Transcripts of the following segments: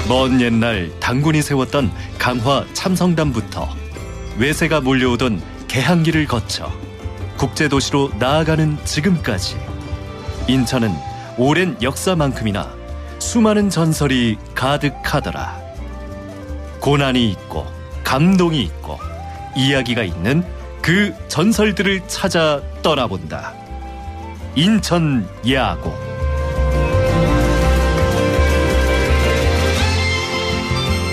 먼 옛날 당군이 세웠던 강화 참성담부터 외세가 몰려오던 개항기를 거쳐 국제도시로 나아가는 지금까지 인천은 오랜 역사만큼이나 수많은 전설이 가득하더라. 고난이 있고 감동이 있고 이야기가 있는 그 전설들을 찾아 떠나본다. 인천 야구.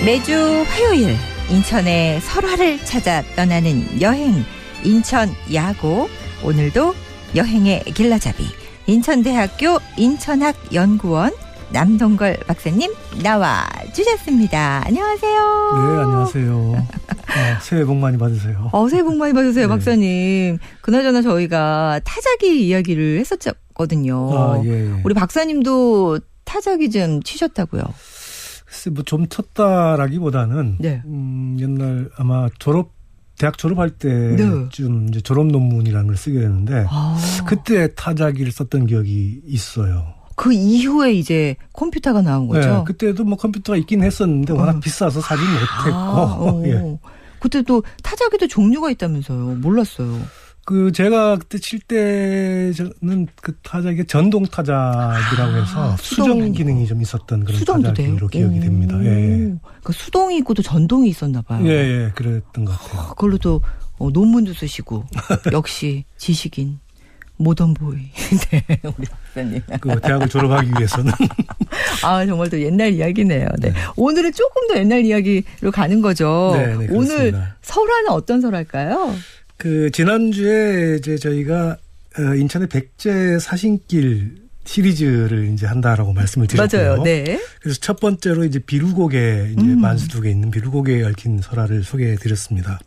매주 화요일 인천의 설화를 찾아 떠나는 여행 인천 야구. 오늘도 여행의 길라잡이 인천대학교 인천학연구원 남동걸 박사님 나와 주셨습니다. 안녕하세요. 네, 안녕하세요. 새해 복 많이 받으세요. 새해 복 많이 받으세요. 네. 박사님. 그나저나 저희가 타자기 이야기를 했었거든요. 예. 우리 박사님도 타자기 좀 치셨다고요? 글쎄, 뭐 좀 쳤다라기보다는 네. 옛날 아마 대학 졸업할 때쯤 이제 졸업 논문이라는 걸 쓰게 되는데 그때 타자기를 썼던 기억이 있어요. 그 이후에 이제 컴퓨터가 나온 거죠? 네, 그때도 뭐 컴퓨터가 있긴 했었는데 워낙 비싸서 사진 못했고. 예. 그때 또 타자기도 종류가 있다면서요? 몰랐어요. 제가 그때 칠 때는 그 타자기가 전동 타자기라고 해서 수동 기능이 좀 있었던 그런 타자기로 기억이 됩니다. 예. 그 수동이 있고 또 전동이 있었나 봐요. 예, 그랬던 것 같아요. 그걸로도 논문도 쓰시고 역시 지식인 모던보이. 네, 우리 박사님. 대학을 졸업하기 위해서는. 정말 또 옛날 이야기네요. 네. 오늘은 조금 더 옛날 이야기로 가는 거죠. 네, 오늘 설화는 어떤 설화일까요? 지난주에 이제 저희가 인천의 백제 사신길 시리즈를 이제 한다라고 말씀을 드렸고요. 맞아요. 네. 그래서 첫 번째로 이제 비루곡에 이제 만수두개 있는 비루곡에 얽힌 설화를 소개해 드렸습니다.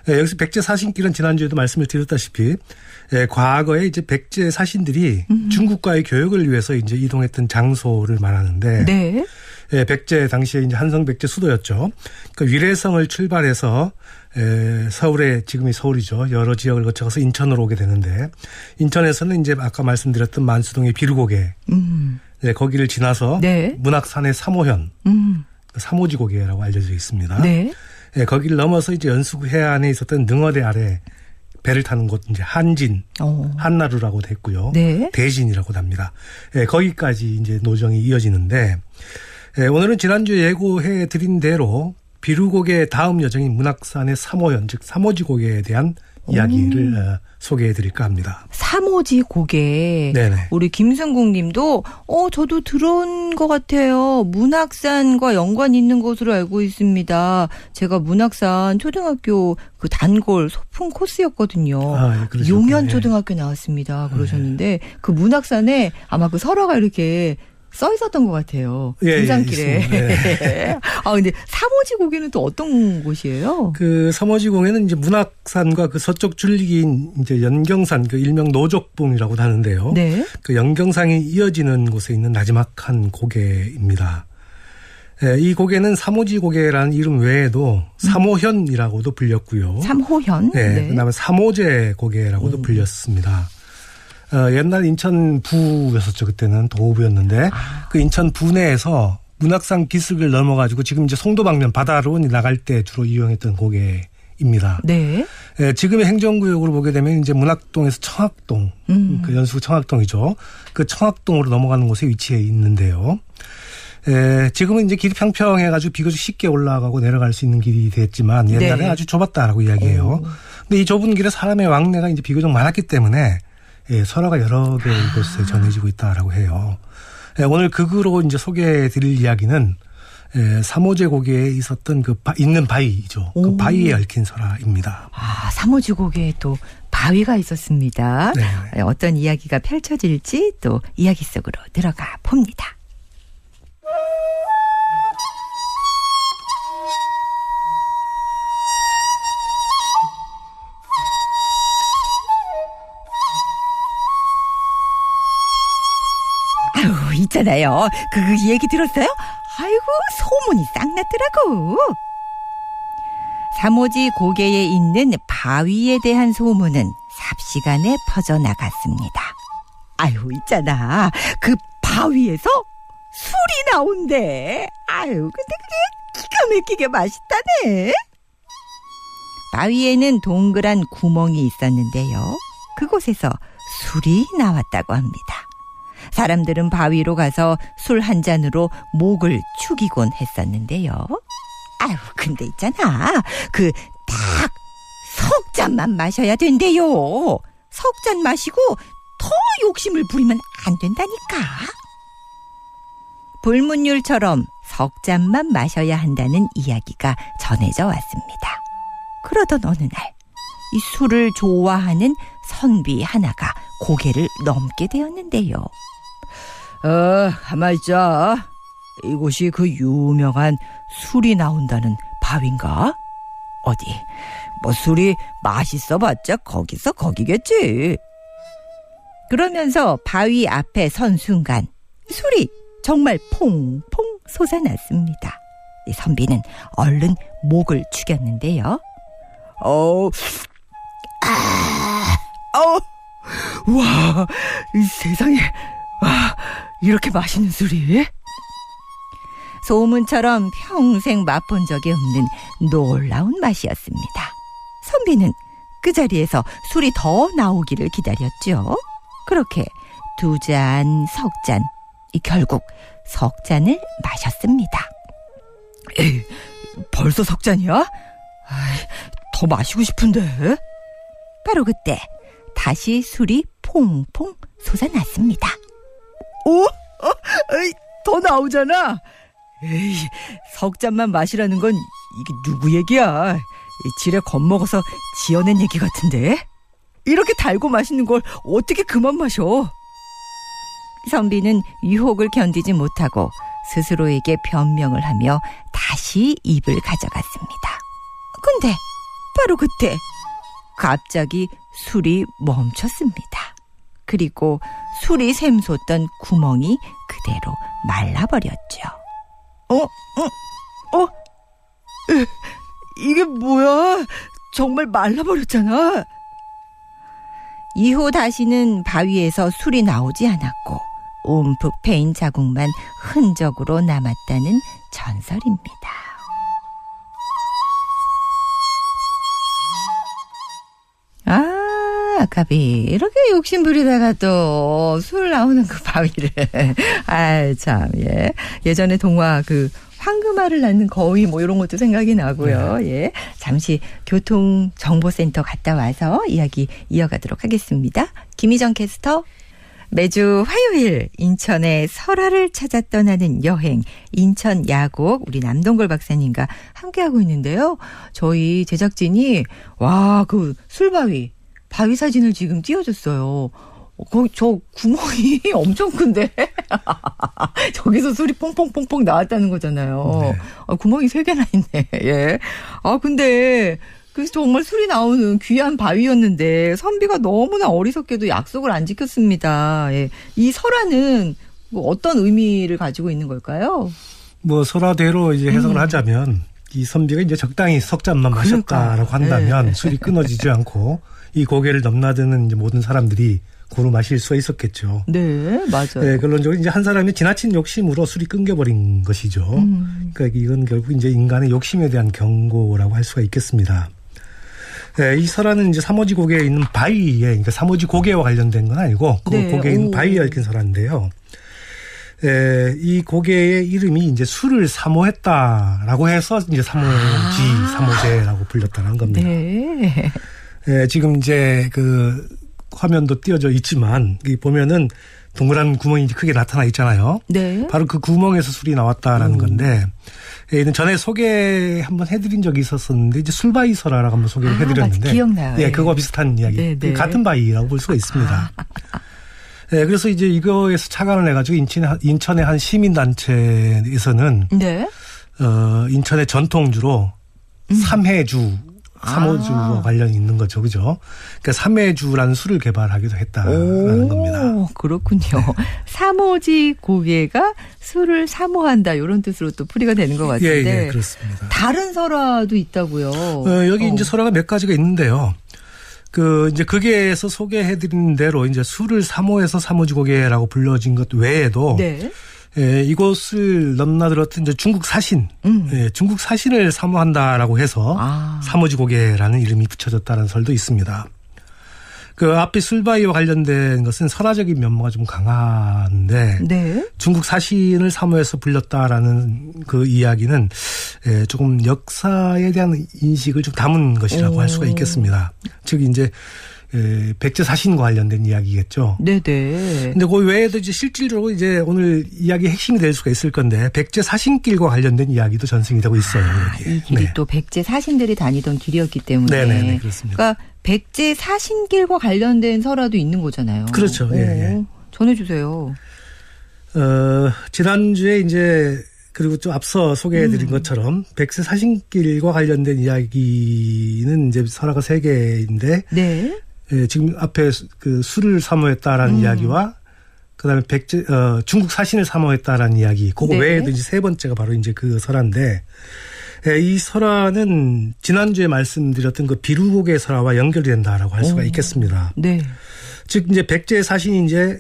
네, 여기서 백제 사신길은 지난주에도 말씀을 드렸다시피 과거에 이제 백제 사신들이 중국과의 교역을 위해서 이제 이동했던 장소를 말하는데 네. 백제 당시에 이제 한성 백제 수도였죠. 그러니까 위례성을 출발해서 서울에 지금이 서울이죠. 여러 지역을 거쳐서 인천으로 오게 되는데 인천에서는 이제 아까 말씀드렸던 만수동의 비루고개 거기를 지나서 문학산의 삼호현 삼호지고개라고 알려져 있습니다. 네. 거기를 넘어서 이제 연수구 해안에 있었던 능어대 아래 배를 타는 곳 이제 한진, 한나루라고 됐고요. 네. 대진이라고도 합니다. 거기까지 이제 노정이 이어지는데 오늘은 지난주에 예고해 드린 대로 비루곡의 다음 여정인 문학산의 삼호현, 즉 삼호지곡에 대한 이야기를 소개해 드릴까 합니다. 삼호지곡에 네네. 우리 김승국 님도 저도 들어온 것 같아요. 문학산과 연관이 있는 것으로 알고 있습니다. 제가 문학산 초등학교 그 단골 소풍 코스였거든요. 용현초등학교 나왔습니다. 그러셨는데 그 문학산에 아마 그 설화가 이렇게 써 있었던 것 같아요. 등산길에. 근데 삼호지곡에는 또 어떤 곳이에요? 삼호지곡에는 이제 문학산과 그 서쪽 줄기인 이제 연경산, 일명 노족봉이라고도 하는데요. 네. 연경산이 이어지는 곳에 있는 나지막한 고개입니다. 이 고개는 삼호지고개라는 이름 외에도 삼호현이라고도 불렸고요. 삼호현? 네. 그다음에 삼호제고개라고도 불렸습니다. 옛날 인천 부였었죠. 그때는 도부였는데 그 인천 부내에서 문학산 기슭을 넘어가지고 지금 이제 송도 방면 바다로 나갈 때 주로 이용했던 고개입니다. 네. 지금의 행정구역으로 보게 되면 이제 문학동에서 청학동, 그 연수구 청학동이죠. 그 청학동으로 넘어가는 곳에 위치해 있는데요. 지금은 이제 길이 평평해가지고 비교적 쉽게 올라가고 내려갈 수 있는 길이 됐지만 옛날에 아주 좁았다라고 이야기해요. 근데 이 좁은 길에 사람의 왕래가 이제 비교적 많았기 때문에 설화가 여러 개의 곳에 전해지고 있다라고 해요. 오늘 극으로 이제 소개해 드릴 이야기는 삼호제고개에 있었던 있는 바위죠. 그 바위에 얽힌 설화입니다. 삼호지곡에 또 바위가 있었습니다. 네. 어떤 이야기가 펼쳐질지 또 이야기 속으로 들어가 봅니다. 있잖아요. 그 얘기 들었어요? 아이고 소문이 싹 났더라고. 삼호지 고개에 있는 바위에 대한 소문은 삽시간에 퍼져나갔습니다. 아유 있잖아. 그 바위에서 술이 나온대. 아유, 근데 그게 기가 막히게 맛있다네. 바위에는 동그란 구멍이 있었는데요. 그곳에서 술이 나왔다고 합니다. 사람들은 바위로 가서 술 한 잔으로 목을 축이곤 했었는데요. 아유, 근데 있잖아. 딱 석 잔만 마셔야 된대요. 석 잔 마시고 더 욕심을 부리면 안 된다니까. 불문율처럼 석 잔만 마셔야 한다는 이야기가 전해져 왔습니다. 그러던 어느 날, 이 술을 좋아하는 선비 하나가 고개를 넘게 되었는데요. 가만 있자. 이곳이 그 유명한 술이 나온다는 바위인가? 어디, 뭐 술이 맛있어봤자 거기서 거기겠지. 그러면서 바위 앞에 선 순간 술이 정말 퐁퐁 솟아났습니다. 이 선비는 얼른 목을 축였는데요. 와, 이 세상에, 이렇게 맛있는 술이? 소문처럼 평생 맛본 적이 없는 놀라운 맛이었습니다. 선비는 그 자리에서 술이 더 나오기를 기다렸죠. 그렇게 2잔, 석 잔, 결국 석 잔을 마셨습니다. 에이, 벌써 석 잔이야? 더 마시고 싶은데. 바로 그때 다시 술이 퐁퐁 솟아났습니다. 더 나오잖아. 에이, 석 잔만 마시라는 건 이게 누구 얘기야? 지레 겁먹어서 지어낸 얘기 같은데. 이렇게 달고 맛있는 걸 어떻게 그만 마셔? 선비는 유혹을 견디지 못하고 스스로에게 변명을 하며 다시 입을 가져갔습니다. 근데 바로 그때 갑자기 술이 멈췄습니다. 그리고 술이 샘솟던 구멍이 그대로 말라버렸죠. 이게 뭐야? 정말 말라버렸잖아. 이후 다시는 바위에서 술이 나오지 않았고 움푹 패인 자국만 흔적으로 남았다는 전설입니다. 아까비 이렇게 욕심 부리다가 또 술 나오는 그 바위를 참, 예. 예전에 동화 황금알을 낳는 거위 뭐 이런 것도 생각이 나고요. 네. 예. 잠시 교통정보센터 갔다 와서 이야기 이어가도록 하겠습니다. 김희정 캐스터. 매주 화요일 인천의 설화를 찾아 떠나는 여행, 인천 야곡 우리 남동걸 박사님과 함께하고 있는데요. 저희 제작진이 술바위 바위 사진을 지금 띄워줬어요. 저 구멍이 엄청 큰데 저기서 술이 퐁퐁퐁퐁 나왔다는 거잖아요. 네. 구멍이 3개나 있네. 예. 근데 그래서 정말 술이 나오는 귀한 바위였는데 선비가 너무나 어리석게도 약속을 안 지켰습니다. 예. 이 설화는 어떤 의미를 가지고 있는 걸까요? 뭐 설화대로 이제 해석을 하자면 이 선비가 이제 적당히 석 잔만 마셨다라고 한다면 술이 끊어지지 않고 이 고개를 넘나드는 이제 모든 사람들이 고루 마실 수가 있었겠죠. 네, 맞아요. 네, 결론적으로 이제 한 사람이 지나친 욕심으로 술이 끊겨버린 것이죠. 그러니까 이건 결국 이제 인간의 욕심에 대한 경고라고 할 수가 있겠습니다. 네, 이 설화는 이제 사모지 고개에 있는 바위에, 그러니까 사모지 고개와 관련된 건 아니고 그 네. 고개에 있는 바위에 얽힌 설화인데요. 이 고개의 이름이 이제 술을 사모했다라고 해서 이제 사모제라고 불렸다는 겁니다. 네. 지금 이제 화면도 띄어져 있지만 보면은 동그란 구멍이 크게 나타나 있잖아요. 네. 바로 그 구멍에서 술이 나왔다라는 건데, 이는 전에 소개 한번 해드린 적이 있었었는데 이제 술바위 설화라고 한번 소개를 해드렸는데, 맞아, 기억나요. 예, 그거와 비슷한 이야기, 네, 네. 같은 바위라고 볼 수가 있습니다. 네, 그래서 이제 이거에서 착안을 해가지고 인천의 한 시민단체에서는 네. 인천의 전통주로 삼해주. 사모주와 관련이 있는 거죠. 그죠? 그러니까 삼해주라는 술을 개발하기도 했다라는 겁니다. 그렇군요. 네. 사모지 고개가 술을 사모한다 이런 뜻으로 또 풀이가 되는 것 같은데. 예, 그렇습니다. 다른 설화도 있다고요. 여기 이제 설화가 몇 가지가 있는데요. 이제 거기에서 소개해드린 대로 이제 술을 사모해서 사모지 고개라고 불려진 것 외에도 네. 이곳을 넘나들었던 이제 중국 사신, 중국 사신을 사모한다라고 해서 사모지 고개라는 이름이 붙여졌다는 설도 있습니다. 그 앞에 술바위와 관련된 것은 설화적인 면모가 좀 강한데 네. 중국 사신을 사모해서 불렸다라는 그 이야기는 조금 역사에 대한 인식을 좀 담은 것이라고 할 수가 있겠습니다. 즉 이제 백제 사신과 관련된 이야기겠죠. 네네. 근데 그 외에도 이제 실질적으로 이제 오늘 이야기의 핵심이 될 수가 있을 건데 백제 사신길과 관련된 이야기도 전승이 되고 있어요. 이 길이 네. 또 백제 사신들이 다니던 길이었기 때문에. 네네 그렇습니다. 그러니까 백제 사신길과 관련된 설화도 있는 거잖아요. 그렇죠. 예. 전해주세요. 지난주에 이제 그리고 좀 앞서 소개해드린 것처럼 백제 사신길과 관련된 이야기는 이제 설화가 3개인데 네. 지금 앞에 그 술을 사모했다라는 이야기와 그다음에 중국 사신을 사모했다라는 이야기, 그거 네. 외에도 이제 3번째가 바로 이제 그 설화인데, 이 설화는 지난주에 말씀드렸던 그 비루곡의 설화와 연결이 된다라고 할 수가 있겠습니다. 네. 즉 이제 백제 사신이 이제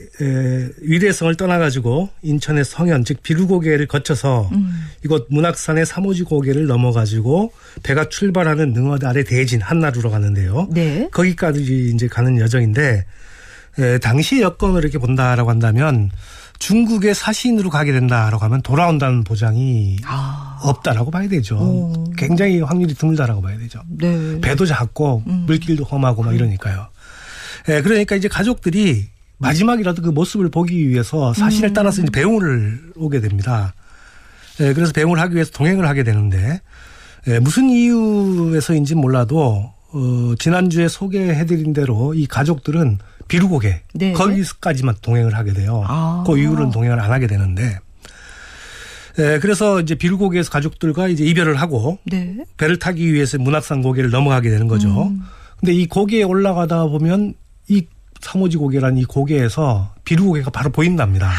위례성을 떠나가지고 인천의 성현, 즉 비루고개를 거쳐서 이곳 문학산의 사모지 고개를 넘어가지고 배가 출발하는 능원 아래 대진 한나루로 가는데요. 네. 거기까지 이제 가는 여정인데 당시 여건을 이렇게 본다라고 한다면 중국의 사신으로 가게 된다라고 하면 돌아온다는 보장이 없다라고 봐야 되죠. 굉장히 확률이 드물다라고 봐야 되죠. 네. 배도 작고 물길도 험하고 막 이러니까요. 그러니까 이제 가족들이 마지막이라도 그 모습을 보기 위해서 사신을 따라서 이제 배웅을 오게 됩니다. 그래서 배웅을 하기 위해서 동행을 하게 되는데 무슨 이유에서인지 몰라도 지난주에 소개해드린 대로 이 가족들은 비루고개 네. 거기까지만 동행을 하게 돼요. 그 이후로는 동행을 안 하게 되는데 그래서 이제 비루고개에서 가족들과 이제 이별을 하고 네. 배를 타기 위해서 문학산 고개를 넘어가게 되는 거죠. 근데 이 고개에 올라가다 보면 이 사모지 고개라는 이 고개에서 비루고개가 바로 보인답니다.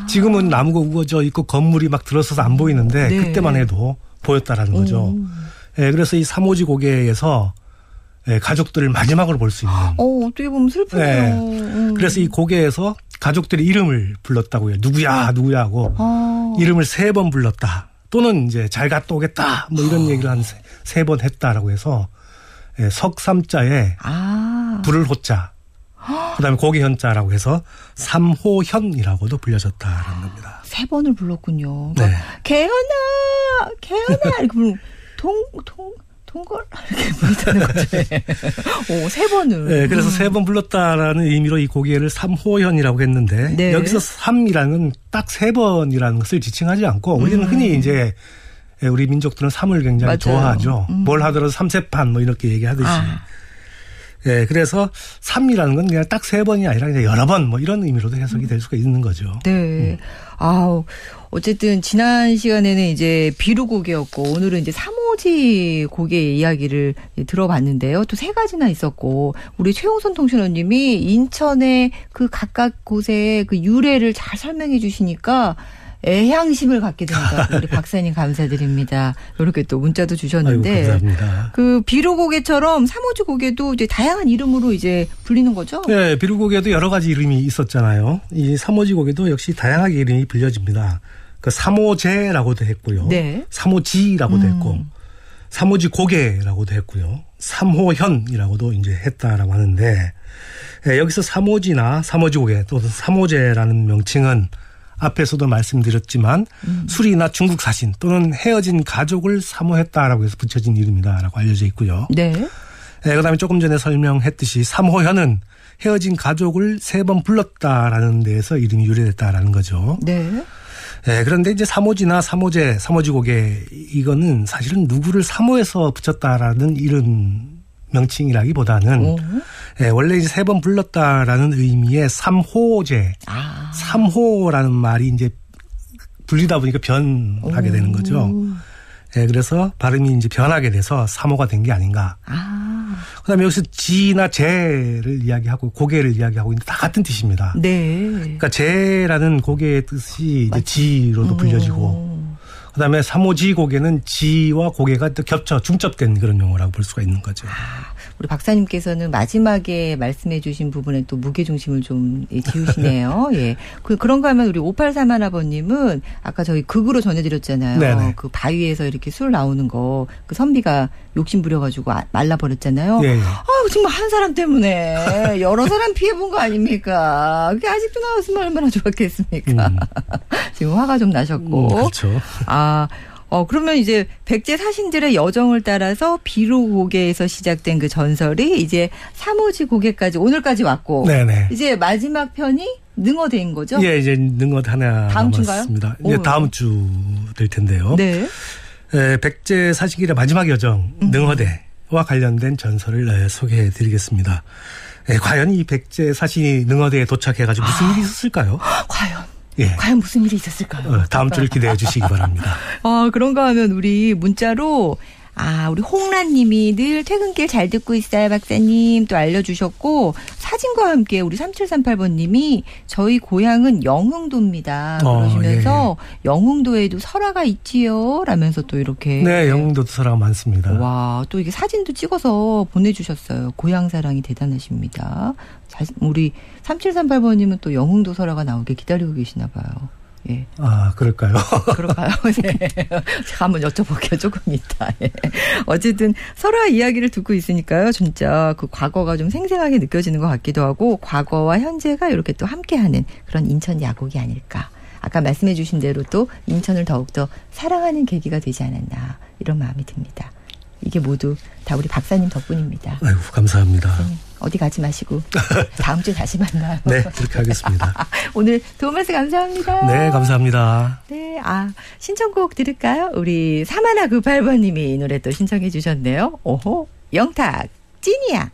지금은 나무가 우거져 있고 건물이 막 들어서서 안 보이는데 네. 그때만 해도 보였다라는 거죠. 그래서 이 사모지 고개에서 가족들을 마지막으로 볼 수 있는. 어떻게 보면 슬프네요. 그래서 이 고개에서 가족들의 이름을 불렀다고요. 누구야 누구야 하고 이름을 3번 불렀다. 또는 이제 잘 갔다 오겠다. 뭐 이런 얘기를 한 3번 했다라고 해서 석삼자에 불을 호자, 그다음에 고개 현자라고 해서 삼호현이라고도 불려졌다라는 겁니다. 3번을 불렀군요. 네. 개현아 이렇게 부르면 동걸 이렇게 부르다는 거죠. 3번을. 네, 그래서 3번 불렀다라는 의미로 이 고개를 삼호현이라고 했는데 네. 여기서 3이라는 딱 3번이라는 것을 지칭하지 않고 우리는 흔히 이제 우리 민족들은 3을 굉장히 맞아요. 좋아하죠. 뭘 하더라도 3세판 뭐 이렇게 얘기하듯이. 그래서 3이라는 건 그냥 딱 3번이 아니라 그냥 여러 번 뭐 이런 의미로도 해석이 될 수가 있는 거죠. 네. 어쨌든 지난 시간에는 이제 비루고개였고 오늘은 이제 사모지 고개의 이야기를 들어봤는데요. 또 3가지나 있었고 우리 최용선 통신원님이 인천의 그 각각 곳의 그 유래를 잘 설명해 주시니까 애향심을 갖게 됩니다. 우리 박사님 감사드립니다. 이렇게 또 문자도 주셨는데. 아이고, 감사합니다. 그 비루고개처럼 사모지 고개도 이제 다양한 이름으로 이제 불리는 거죠? 네, 비루고개도 여러 가지 이름이 있었잖아요. 이 사모지 고개도 역시 다양하게 이름이 불려집니다. 그 사모제라고도 했고요. 네. 사모지라고도 했고, 사모지 고개라고도 했고요. 삼호현이라고도 이제 했다라고 하는데, 여기서 사모지나 사모지 고개 또는 사모제라는 명칭은 앞에서도 말씀드렸지만 술이나 중국 사신 또는 헤어진 가족을 사모했다라고 해서 붙여진 이름이다라고 알려져 있고요. 네. 그다음에 조금 전에 설명했듯이 삼호현은 헤어진 가족을 3번 불렀다라는 데에서 이름이 유래됐다라는 거죠. 네. 그런데 이제 사모지나 사모제, 사모지고개 이거는 사실은 누구를 사모해서 붙였다라는 이름 명칭이라기보다는 원래 이제 3번 불렀다라는 의미의 삼호제, 삼호라는 말이 이제 불리다 보니까 변하게 되는 거죠. 그래서 발음이 이제 변하게 돼서 삼호가 된 게 아닌가. 그다음에 여기서 지나 제를 이야기하고 고개를 이야기하고 있는데 다 같은 뜻입니다. 네. 그러니까 제라는 고개의 뜻이 이제 지로도 불려지고. 그다음에 3호지 고개는 지와 고개가 또 겹쳐 중첩된 그런 용어라고 볼 수가 있는 거죠. 우리 박사님께서는 마지막에 말씀해 주신 부분에 또 무게중심을 좀 지우시네요. 예. 그런가 하면 우리 5831아버님은 아까 저희 극으로 전해드렸잖아요. 네네. 그 바위에서 이렇게 술 나오는 거 그 선비가 욕심 부려가지고 말라버렸잖아요. 예, 예. 정말 한 사람 때문에 여러 사람 피해본 거 아닙니까? 그게 아직도 나왔으면 얼마나 좋았겠습니까? 지금 화가 좀 나셨고. 그렇죠. 그러면 이제 백제 사신들의 여정을 따라서 비로 고개에서 시작된 그 전설이 이제 3호지 고개까지 오늘까지 왔고. 네네. 이제 마지막 편이 능어대인 거죠? 예, 이제 능어대 하나 다음 주인가요? 남았습니다. 이제 다음 주 될 텐데요. 네. 백제 사신길의 마지막 여정 능어대와 관련된 전설을 소개해 드리겠습니다. 과연 이 백제 사신이 능어대에 도착해가지고 무슨 일이 있었을까요? 과연 무슨 일이 있었을까요? 다음 주를 기대해 주시기 바랍니다. 그런가 하면 우리 문자로 우리 홍란님이 늘 퇴근길 잘 듣고 있어요, 박사님. 또 알려주셨고, 사진과 함께 우리 3738번님이 저희 고향은 영흥도입니다. 그러시면서 영흥도에도 설화가 있지요. 라면서 또 이렇게. 네, 영흥도도 설화가 많습니다. 와, 또 이게 사진도 찍어서 보내주셨어요. 고향 사랑이 대단하십니다. 우리 3738번님은 또 영흥도 설화가 나오게 기다리고 계시나 봐요. 예. 그럴까요? 그럴까요? 네. 제가 한번 여쭤볼게요. 조금 이따. 예. 어쨌든 설화 이야기를 듣고 있으니까요. 진짜 그 과거가 좀 생생하게 느껴지는 것 같기도 하고 과거와 현재가 이렇게 또 함께하는 그런 인천 야곡이 아닐까. 아까 말씀해 주신 대로 또 인천을 더욱더 사랑하는 계기가 되지 않았나 이런 마음이 듭니다. 이게 모두 다 우리 박사님 덕분입니다. 아이고, 감사합니다. 박사님, 어디 가지 마시고 다음 주에 다시 만나요. 네, 그렇게 하겠습니다. 오늘 도움 말씀 감사합니다. 네, 감사합니다. 네, 신청곡 들을까요? 우리 3198번님이 이 노래 또 신청해 주셨네요. 오호, 영탁, 찐이야.